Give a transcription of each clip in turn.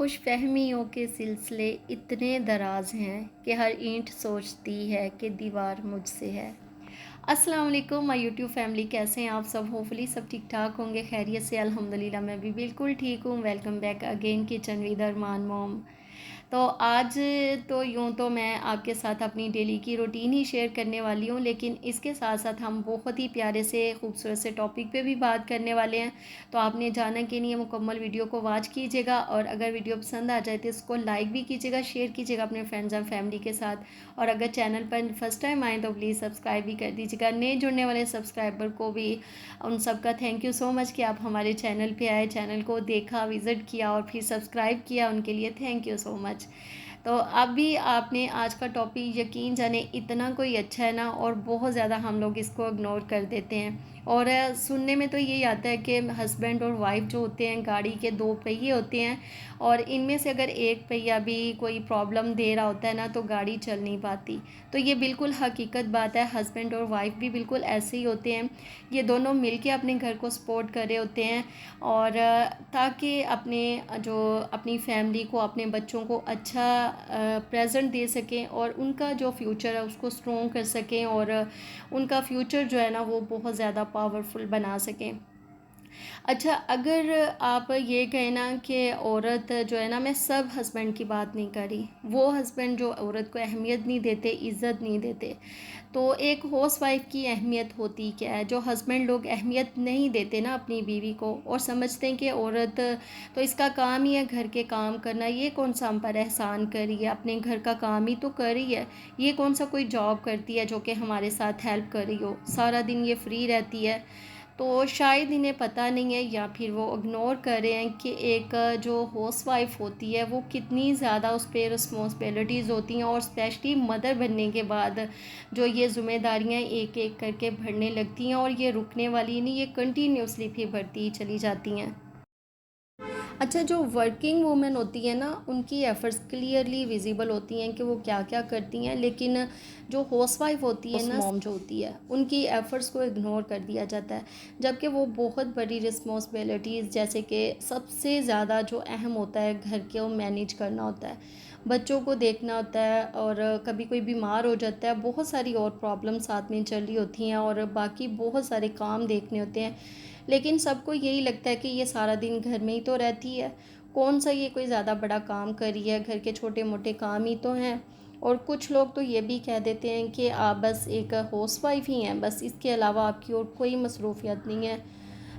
खुशफहमियों के सिलसिले इतने दराज हैं कि हर ईंट सोचती है कि दीवार मुझसे है। अस्सलाम वालेकुम माय यूट्यूब फैमिली, कैसे हैं आप सब? होपफुली सब ठीक ठाक होंगे, खैरियत से। अल्हम्दुलिल्लाह मैं भी बिल्कुल ठीक हूँ। Welcome back again kitchen with Arman mom. तो आज तो यूँ तो मैं आपके साथ अपनी डेली की रूटीन ही शेयर करने वाली हूँ, लेकिन इसके साथ साथ हम बहुत ही प्यारे से खूबसूरत से टॉपिक पे भी बात करने वाले हैं। तो आपने जाना कि नहीं, मुकम्मल वीडियो को वॉच कीजिएगा और अगर वीडियो पसंद आ जाए तो इसको लाइक भी कीजिएगा, शेयर कीजिएगा अपने फ्रेंड्स एंड फैमिली के साथ। और अगर चैनल पर फर्स्ट टाइम आए तो प्लीज़ सब्सक्राइब भी कर दीजिएगा। नए जुड़ने वाले सब्सक्राइबर को भी उन सबका थैंक यू सो मच कि आप हमारे चैनल पे आए, चैनल को देखा, विज़िट किया और फिर सब्सक्राइब किया, उनके लिए थैंक यू सो मच। तो अभी आपने आज का टॉपिक यकीन जाने इतना कोई अच्छा है ना, और बहुत ज़्यादा हम लोग इसको इग्नोर कर देते हैं। और सुनने में तो यही आता है कि हस्बैंड और वाइफ जो होते हैं, गाड़ी के दो पहिए होते हैं और इनमें से अगर एक पहिया भी कोई प्रॉब्लम दे रहा होता है ना तो गाड़ी चल नहीं पाती। तो ये बिल्कुल हकीकत बात है। हस्बैंड और वाइफ भी बिल्कुल ऐसे ही होते हैं। ये दोनों मिलके अपने घर को सपोर्ट कर रहे होते हैं और ताकि अपनी फैमिली को, अपने बच्चों को अच्छा प्रेजेंट दे सकें और उनका जो फ्यूचर है उसको स्ट्रॉन्ग कर सकें और उनका फ्यूचर जो है ना वो बहुत ज़्यादा पावरफुल बना सकें। अच्छा, अगर आप ये कहें ना कि औरत जो है ना, मैं सब हस्बैंड की बात नहीं कर रही, वो हस्बैंड जो औरत को अहमियत नहीं देते, इज़्ज़त नहीं देते, तो एक हाउस वाइफ की अहमियत होती क्या है? जो हस्बैंड लोग अहमियत नहीं देते ना अपनी बीवी को और समझते हैं कि औरत तो इसका काम ही है घर के काम करना, ये कौन सा हम पर एहसान कर रही है, अपने घर का काम ही तो कर रही है, ये कौन सा कोई जॉब करती है जो कि हमारे साथ हेल्प कर रही हो, सारा दिन ये फ्री रहती है। तो शायद इन्हें पता नहीं है या फिर वो इग्नोर कर रहे हैं कि एक जो हाउस वाइफ होती है वो कितनी ज़्यादा उस पर रिस्पॉन्सिबिलिटीज़ होती हैं और स्पेशली मदर बनने के बाद जो ये ज़िम्मेदारियां एक एक करके बढ़ने लगती हैं और ये रुकने वाली नहीं, ये कंटिन्यूसली फिर बढ़ती ही चली जाती हैं। अच्छा, जो वर्किंग वूमेन होती है ना, उनकी एफ़र्ट्स क्लियरली विजिबल होती हैं कि वो क्या क्या करती हैं, लेकिन जो हाउसवाइफ होती है ना, मॉम जो होती है, उनकी एफ़र्ट्स को इग्नोर कर दिया जाता है। जबकि वो बहुत बड़ी रिस्पॉन्सिबिलिटीज़, जैसे कि सबसे ज़्यादा जो अहम होता है घर को मैनेज करना होता है, बच्चों को देखना होता है और कभी कोई बीमार हो जाता है, बहुत सारी और प्रॉब्लम साथ में चल रही होती हैं और बाकी बहुत सारे काम देखने होते हैं। लेकिन सबको यही लगता है कि ये सारा दिन घर में ही तो रहती है, कौन सा ये कोई ज़्यादा बड़ा काम कर रही है, घर के छोटे मोटे काम ही तो हैं। और कुछ लोग तो ये भी कह देते हैं कि आप बस एक हाउस वाइफ ही हैं, बस इसके अलावा आपकी और कोई मसरूफियत नहीं है।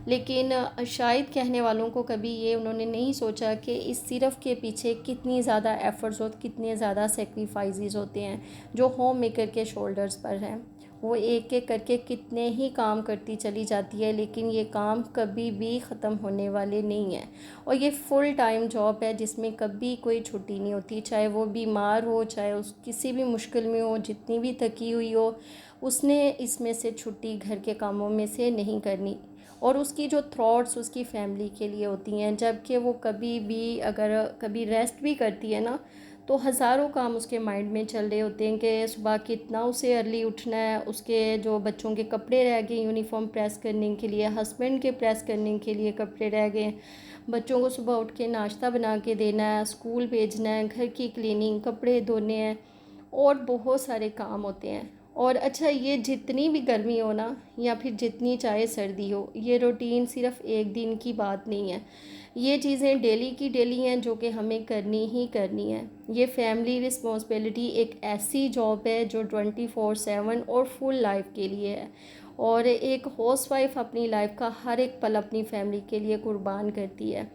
लेकिन शायद कहने वालों को कभी ये उन्होंने नहीं सोचा कि इस सिर्फ के पीछे कितनी ज़्यादा एफ़र्ट्स और कितने ज़्यादा सेक्रीफाइसेस होते हैं जो होम मेकर के शोल्डर्स पर हैं। वो एक एक करके कितने ही काम करती चली जाती है, लेकिन ये काम कभी भी ख़त्म होने वाले नहीं हैं। और ये फुल टाइम जॉब है जिसमें कभी कोई छुट्टी नहीं होती, चाहे वो बीमार हो, चाहे उस किसी भी मुश्किल में हो, जितनी भी थकी हुई हो, उसने इसमें से छुट्टी घर के कामों में से नहीं करनी। और उसकी जो थॉट्स उसकी फैमिली के लिए होती हैं, जबकि वो कभी भी अगर कभी रेस्ट भी करती है ना, तो हज़ारों काम उसके माइंड में चल रहे होते हैं कि सुबह कितना उसे अर्ली उठना है, उसके जो बच्चों के कपड़े रह गए यूनिफॉर्म प्रेस करने के लिए, हस्बैंड के प्रेस करने के लिए कपड़े रह गए, बच्चों को सुबह उठ के नाश्ता बना के देना है, स्कूल भेजना है, घर की क्लीनिंग, कपड़े धोने हैं और बहुत सारे काम होते हैं। और अच्छा, ये जितनी भी गर्मी हो ना या फिर जितनी चाहे सर्दी हो, ये रूटीन सिर्फ एक दिन की बात नहीं है, ये चीज़ें डेली की डेली हैं जो कि हमें करनी ही करनी है। ये फैमिली रिस्पॉन्सिबिलिटी एक ऐसी जॉब है जो 24/7 और फुल लाइफ के लिए है। और एक हाउस वाइफ अपनी लाइफ का हर एक पल अपनी फैमिली के लिए कुर्बान करती है।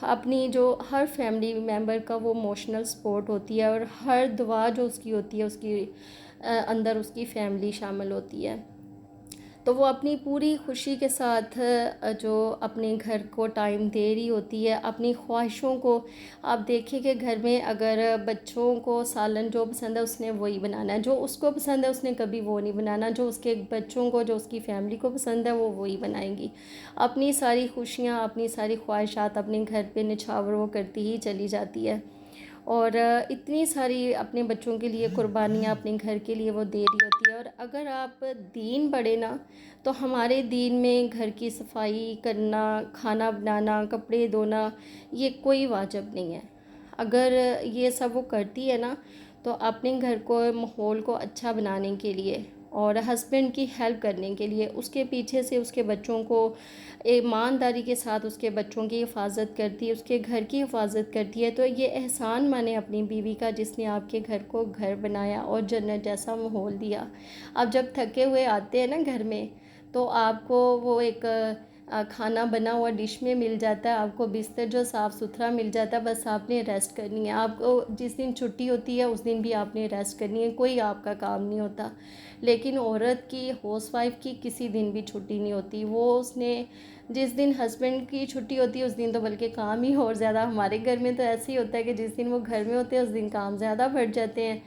अपनी जो हर फैमिली मेम्बर का वो इमोशनल सपोर्ट होती है और हर दुआ जो उसकी होती है, उसकी अंदर उसकी फैमिली शामिल होती है। तो वो अपनी पूरी खुशी के साथ जो अपने घर को टाइम दे रही होती है, अपनी ख्वाहिशों को। आप देखिए कि घर में अगर बच्चों को सालन जो पसंद है उसने वही बनाना है, जो उसको पसंद है उसने कभी वो नहीं बनाना, जो उसके बच्चों को, जो उसकी फैमिली को पसंद है वो वही बनाएंगी। अपनी सारी खुशियाँ, अपनी सारी ख्वाहिशात अपने घर पे निछावर वो करती ही चली जाती है। और इतनी सारी अपने बच्चों के लिए कुर्बानियाँ अपने घर के लिए वो दे रही होती है। और अगर आप दीन पढ़े ना, तो हमारे दीन में घर की सफाई करना, खाना बनाना, कपड़े धोना, ये कोई वाजिब नहीं है। अगर ये सब वो करती है ना, तो अपने घर को, माहौल को अच्छा बनाने के लिए और हस्बैंड की हेल्प करने के लिए, उसके पीछे से उसके बच्चों को ईमानदारी के साथ उसके बच्चों की हिफाजत करती है, उसके घर की हिफाजत करती है, तो ये एहसान माने अपनी बीवी का, जिसने आपके घर को घर बनाया और जन्नत जैसा माहौल दिया। अब जब थके हुए आते हैं ना घर में, तो आपको वो एक खाना बना हुआ डिश में मिल जाता है, आपको बिस्तर जो साफ़ सुथरा मिल जाता है, बस आपने रेस्ट करनी है। आपको जिस दिन छुट्टी होती है उस दिन भी आपने रेस्ट करनी है, कोई आपका काम नहीं होता। लेकिन औरत की, हाउसवाइफ की किसी दिन भी छुट्टी नहीं होती। वो उसने जिस दिन हस्बैंड की छुट्टी होती है उस दिन तो बल्कि काम ही और ज़्यादा, हमारे घर में तो ऐसे ही होता है कि जिस दिन वो घर में होते हैं उस दिन काम ज़्यादा बढ़ जाते हैं।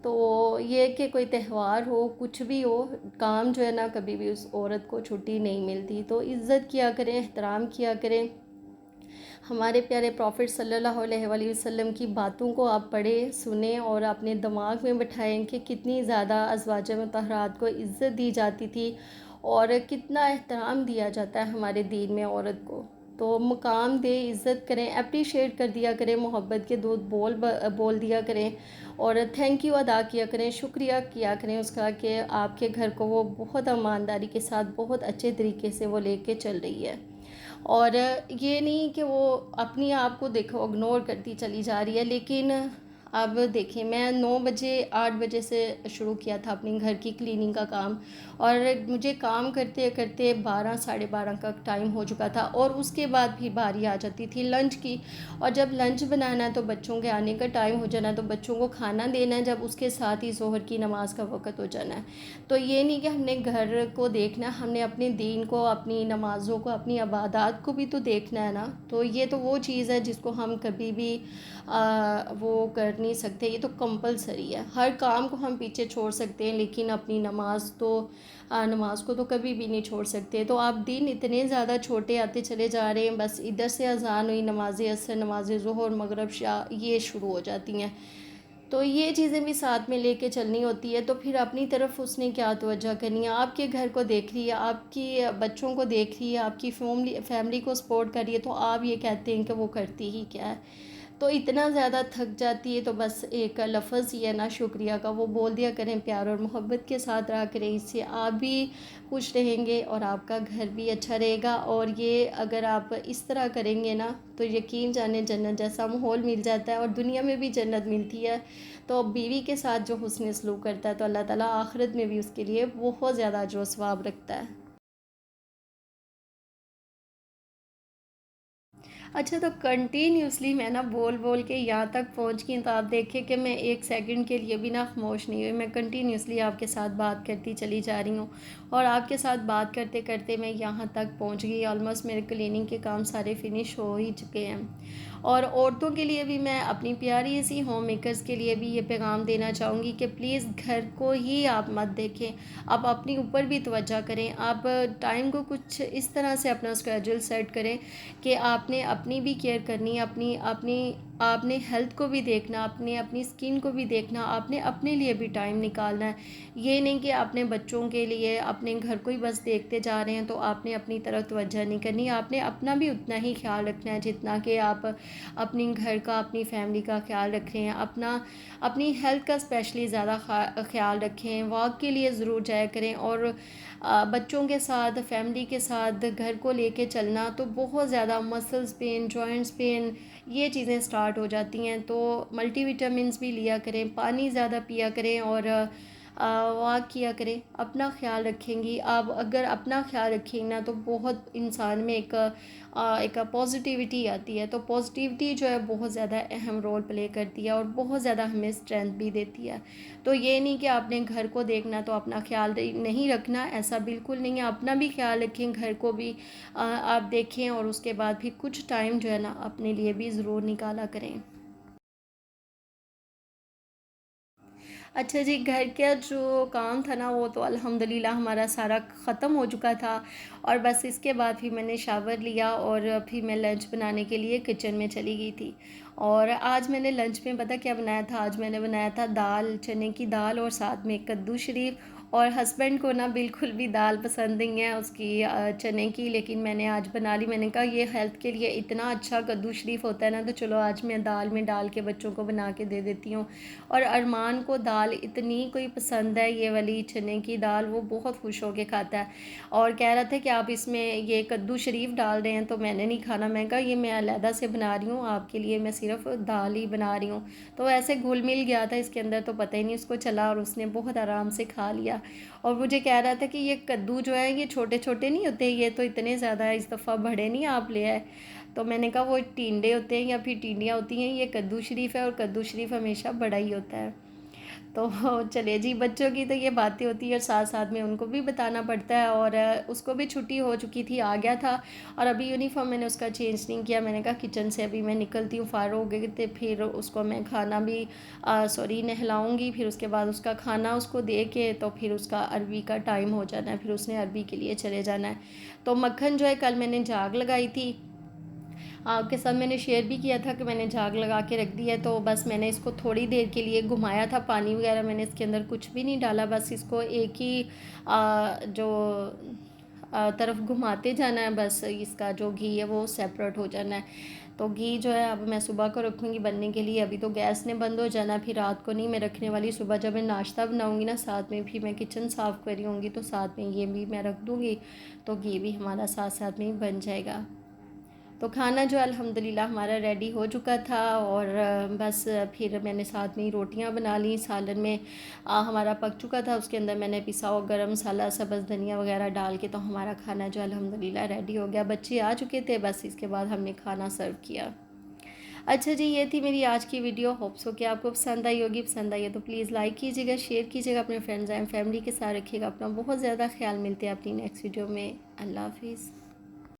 तो ये कि कोई त्यौहार हो, कुछ भी हो, काम जो है ना, कभी भी उस औरत को छुट्टी नहीं मिलती। तो इज़्ज़त किया करें, एहतराम किया करें। हमारे प्यारे प्रॉफिट सल्लल्लाहु अलैहि वसल्लम की बातों को आप पढ़ें, सुने और अपने दिमाग में बिठाएं कि कितनी ज़्यादा अज़वाज मुतहरात को इज़्ज़त दी जाती थी और कितना एहतराम दिया जाता है हमारे दीन में औरत को। तो मुकाम दे, इज़्ज़त करें, अप्रिशिएट कर दिया करें, मोहब्बत के दो बोल बोल दिया करें और थैंक यू अदा किया करें, शुक्रिया किया करें उसका कि आपके घर को वो बहुत ईमानदारी के साथ, बहुत अच्छे तरीके से वो लेके चल रही है। और ये नहीं कि वो अपनी आप को देखो इग्नोर करती चली जा रही है। लेकिन अब देखिए, मैं 9 बजे 8 बजे से शुरू किया था अपनी घर की क्लीनिंग का काम और मुझे काम करते करते 12 साढ़े 12 का टाइम हो चुका था और उसके बाद भी बारी आ जाती थी लंच की। और जब लंच बनाना है तो बच्चों के आने का टाइम हो जाना है, तो बच्चों को खाना देना है, जब उसके साथ ही ज़ोहर की नमाज का वक़्त हो जाना है। तो ये नहीं कि हमने घर को देखना, हमने अपने दीन को, अपनी नमाज़ों को, अपनी इबादत को भी तो देखना है ना। तो ये तो वो चीज़ है जिसको हम कभी भी वो कर नहीं सकते, ये तो कंपलसरी है। हर काम को हम पीछे छोड़ सकते हैं लेकिन अपनी नमाज को तो कभी भी नहीं छोड़ सकते। तो आप दिन इतने ज़्यादा छोटे आते चले जा रहे हैं, बस इधर से अजान हुई, नमाज असर, नमाज ज़ोहर, मगरिब, शाह ये शुरू हो जाती हैं। तो ये चीज़ें भी साथ में लेके चलनी होती है। तो फिर अपनी तरफ उसने क्या तवज्जो करनी है, आपके घर को देख रही है, आपकी बच्चों को देख रही है, आपकी फैमिली को सपोर्ट कर रही है, तो आप ये कहते हैं कि वो करती ही क्या है। तो इतना ज़्यादा थक जाती है तो बस एक लफ्ज़ ही है ना शुक्रिया का, वो बोल दिया करें, प्यार और मोहब्बत के साथ रहा करें। इससे आप भी खुश रहेंगे और आपका घर भी अच्छा रहेगा। और ये अगर आप इस तरह करेंगे ना, तो यकीन जाने जन्नत जैसा माहौल मिल जाता है और दुनिया में भी जन्नत मिलती है। तो बीवी के साथ जो हुस्न सलूक करता है तो अल्लाह ताला आखिरत में भी उसके लिए बहुत ज़्यादा अजर व सवाब रखता है। अच्छा, तो कंटिन्यूसली मैं ना बोल बोल के यहाँ तक पहुँच गई, तो आप देखिए कि मैं एक सेकंड के लिए भी ना खामोश नहीं हुई, मैं कंटिन्यूसली आपके साथ बात करती चली जा रही हूँ और आपके साथ बात करते करते मैं यहाँ तक पहुँच गई। ऑलमोस्ट मेरे क्लीनिंग के काम सारे फिनिश हो ही चुके हैं। और औरतों के लिए भी मैं अपनी प्यारी सी होम मेकर्स के लिए भी ये पैगाम देना चाहूँगी कि प्लीज़ घर को ही आप मत देखें, आप अपने ऊपर भी तवज्जो करें। आप टाइम को कुछ इस तरह से अपना स्केड्यूल सेट करें कि आपने अपनी भी केयर करनी है, अपनी अपनी आपने हेल्थ को भी देखना, आपने अपनी स्किन को भी देखना, आपने अपने लिए भी टाइम निकालना है। ये नहीं कि आपने बच्चों के लिए अपने घर को ही बस देखते जा रहे हैं तो आपने अपनी तरफ तवज्जो नहीं करनी। आपने अपना भी उतना ही ख्याल रखना है जितना कि आप अपने घर का, अपनी फैमिली का ख्याल रख रहे हैं। अपनी हेल्थ का स्पेशली ज़्यादा ख्याल रखें, वॉक के लिए ज़रूर जाया करें। और बच्चों के साथ, फैमिली के साथ घर को लेके चलना तो बहुत ज़्यादा मसल्स पेन, जॉइंट्स पेन, ये चीज़ें स्टार्ट हो जाती हैं। तो मल्टीविटामिन्स भी लिया करें, पानी ज़्यादा पिया करें और वॉक किया करें। अपना ख्याल रखेंगी आप, अगर अपना ख्याल रखेंगी ना, तो बहुत इंसान में एक पॉजिटिविटी आती है। तो पॉजिटिविटी जो है बहुत ज़्यादा अहम रोल प्ले करती है और बहुत ज़्यादा हमें स्ट्रेंथ भी देती है। तो ये नहीं कि आपने घर को देखना तो अपना ख्याल नहीं रखना, ऐसा बिल्कुल नहीं है। अपना भी ख्याल रखें, घर को भी आप देखें और उसके बाद भी कुछ टाइम जो है ना अपने लिए भी ज़रूर निकाला करें। अच्छा जी, घर का जो काम था ना वो तो अल्हम्दुलिल्लाह हमारा सारा ख़त्म हो चुका था और बस इसके बाद फिर मैंने शावर लिया और फिर मैं लंच बनाने के लिए किचन में चली गई थी। और आज मैंने लंच में पता क्या बनाया था, आज मैंने बनाया था दाल, चने की दाल और साथ में कद्दू शरीफ। और हस्बैंड को ना बिल्कुल भी दाल पसंद नहीं है उसकी चने की, लेकिन मैंने आज बना ली। मैंने कहा ये हेल्थ के लिए इतना अच्छा कद्दू शरीफ होता है ना, तो चलो आज मैं दाल में डाल के बच्चों को बना के दे देती हूँ। और अरमान को दाल इतनी कोई पसंद है, ये वाली चने की दाल, वो बहुत खुश होके खाता है। और कह रहा था कि आप इसमें ये कद्दू शरीफ डाल रहे हैं तो मैंने नहीं खाना। मैं कहा ये मैं अलहदा से बना रही हूँ आपके लिए, मैं सिर्फ दाल ही बना रही हूँ। तो ऐसे घुल मिल गया था इसके अंदर, तो पता ही नहीं उसको चला और उसने बहुत आराम से खा लिया। और मुझे कह रहा था कि ये कद्दू जो है ये छोटे छोटे नहीं होते, ये तो इतने ज़्यादा है, इस दफ़ा बड़े नहीं आप ले आए। तो मैंने कहा वो टिंडे होते हैं या फिर टिंडियाँ होती हैं, ये कद्दू शरीफ है और कद्दू शरीफ हमेशा बड़ा ही होता है। तो चलिए जी, बच्चों की तो ये बातें होती है और साथ साथ में उनको भी बताना पड़ता है। और उसको भी छुट्टी हो चुकी थी, आ गया था। और अभी यूनिफॉर्म मैंने उसका चेंज नहीं किया। मैंने कहा किचन से अभी मैं निकलती हूँ, फारो हो गए थे, फिर उसको मैं खाना भी सॉरी नहलाऊँगी, फिर उसके बाद उसका खाना उसको दे के तो फिर उसका अरबी का टाइम हो जाना है, फिर उसने अरबी के लिए चले जाना है। तो मक्खन जो है कल मैंने झाग लगाई थी, आपके साथ मैंने शेयर भी किया था कि मैंने झाग लगा के रख दी है। तो बस मैंने इसको थोड़ी देर के लिए घुमाया था, पानी वगैरह मैंने इसके अंदर कुछ भी नहीं डाला, बस इसको एक ही जो तरफ घुमाते जाना है, बस इसका जो घी है वो सेपरेट हो जाना है। तो घी जो है अब मैं सुबह को रखूँगी बनने के लिए, अभी तो गैस ने बंद हो जाना, फिर रात को नहीं मैं रखने वाली। सुबह जब मैं नाश्ता बनाऊँगी ना, साथ में भी मैं किचन साफ़ कर रही होंगी तो साथ में ये भी मैं रख दूँगी, तो घी भी हमारा साथ साथ में ही बन जाएगा। तो खाना जो अल्हम्दुलिल्लाह हमारा रेडी हो चुका था। और बस फिर मैंने साथ में ही रोटियां बना ली। सालन में हमारा पक चुका था, उसके अंदर मैंने पिसा हुआ गरम मसाला, सब्ज़ धनिया वगैरह डाल के तो हमारा खाना जो अल्हम्दुलिल्लाह रेडी हो गया। बच्चे आ चुके थे, बस इसके बाद हमने खाना सर्व किया। अच्छा जी, ये थी मेरी आज की वीडियो। होप्स हो कि आपको पसंद आई होगी। पसंद आई है तो प्लीज़ लाइक कीजिएगा, शेयर कीजिएगा, अपने फ्रेंड्स एंड फैमिली के साथ रखिएगा अपना बहुत ज़्यादा ख्याल। मिलते हैं अपनी नेक्स्ट वीडियो में। अल्लाह हाफिज़।